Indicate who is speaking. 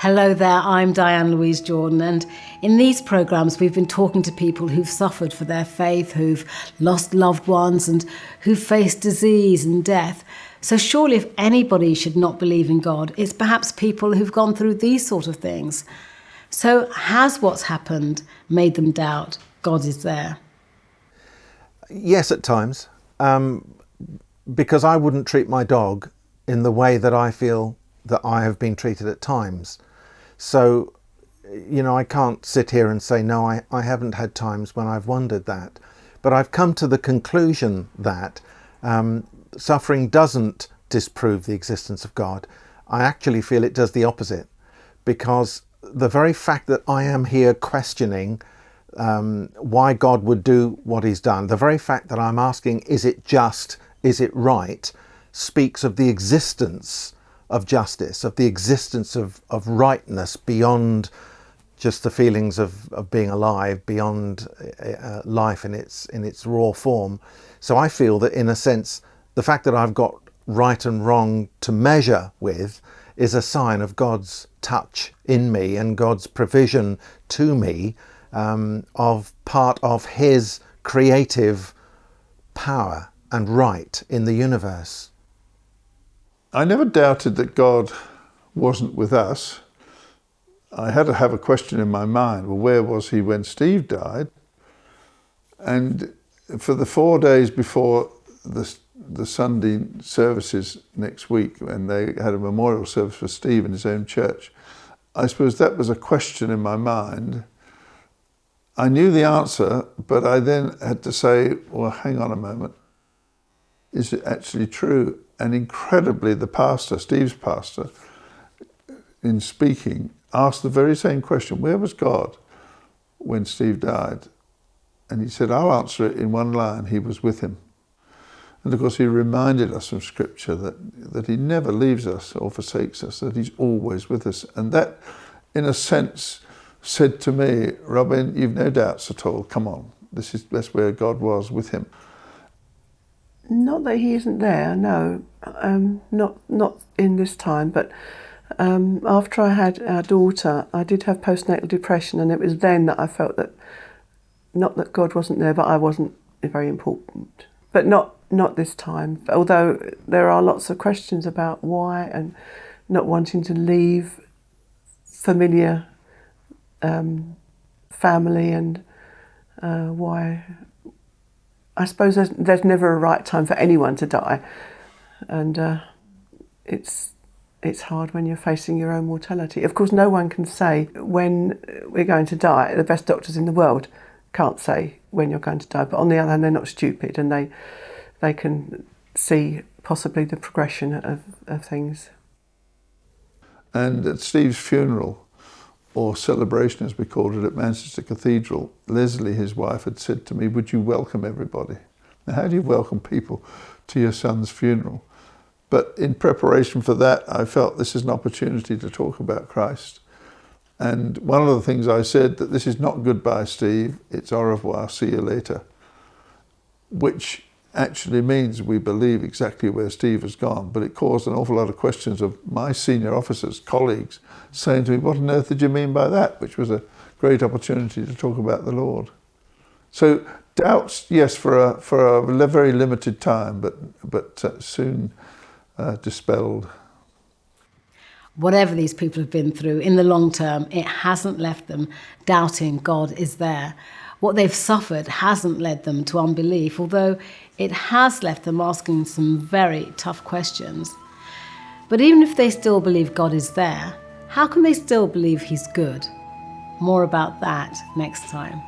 Speaker 1: Hello there, I'm Diane Louise Jordan, and in these programmes we've been talking to people who've suffered for their faith, who've lost loved ones and who've faced disease and death. So surely if anybody should not believe in God, it's perhaps people who've gone through these sort of things. So has what's happened made them doubt God is there?
Speaker 2: Yes, at times, because I wouldn't treat my dog in the way that I feel that I have been treated at times. So, I can't sit here and say, no, I haven't had times when I've wondered that. But I've come to the conclusion that suffering doesn't disprove the existence of God. I actually feel it does the opposite, because the very fact that I am here questioning why God would do what he's done, the very fact that I'm asking, is it just, is it right, speaks of the existence of justice, of the existence of rightness beyond just the feelings of being alive, beyond life in its raw form. So I feel that, in a sense, the fact that I've got right and wrong to measure with is a sign of God's touch in me and God's provision to me of part of his creative power and right in the universe.
Speaker 3: I never doubted that God wasn't with us. I had to have a question in my mind, well, where was he when Steve died? And for the 4 days before the Sunday services next week, when they had a memorial service for Steve in his own church, I suppose that was a question in my mind. I knew the answer, but I then had to say, well, hang on a moment. Is it actually true? And incredibly, the pastor, Steve's pastor, in speaking, asked the very same question, where was God when Steve died? And he said, I'll answer it in one line, he was with him. And of course, he reminded us from Scripture that he never leaves us or forsakes us, that he's always with us. And that, in a sense, said to me, Robin, you've no doubts at all, come on, that's where God was with him.
Speaker 4: Not that he isn't there, no, not in this time, but after I had our daughter, I did have postnatal depression, and it was then that I felt that, not that God wasn't there, but I wasn't very important. But not this time, although there are lots of questions about why, and not wanting to leave familiar family, and why. I suppose there's never a right time for anyone to die, and it's hard when you're facing your own mortality. Of course, no one can say when we're going to die. The best doctors in the world can't say when you're going to die, but on the other hand, they're not stupid, and they can see possibly the progression of things.
Speaker 3: And at Steve's funeral, or celebration as we called it at Manchester Cathedral, Leslie, his wife, had said to me, would you welcome everybody? Now, how do you welcome people to your son's funeral? But in preparation for that, I felt this is an opportunity to talk about Christ. And one of the things I said, that this is not goodbye, Steve, it's au revoir, see you later, which actually means we believe exactly where Steve has gone, but it caused an awful lot of questions of my senior officers, colleagues, saying to me, what on earth did you mean by that? Which was a great opportunity to talk about the Lord. So doubts, yes, for a very limited time, but soon dispelled.
Speaker 1: Whatever these people have been through, in the long term, it hasn't left them doubting God is there. What they've suffered hasn't led them to unbelief, although it has left them asking some very tough questions. But even if they still believe God is there, how can they still believe he's good? More about that next time.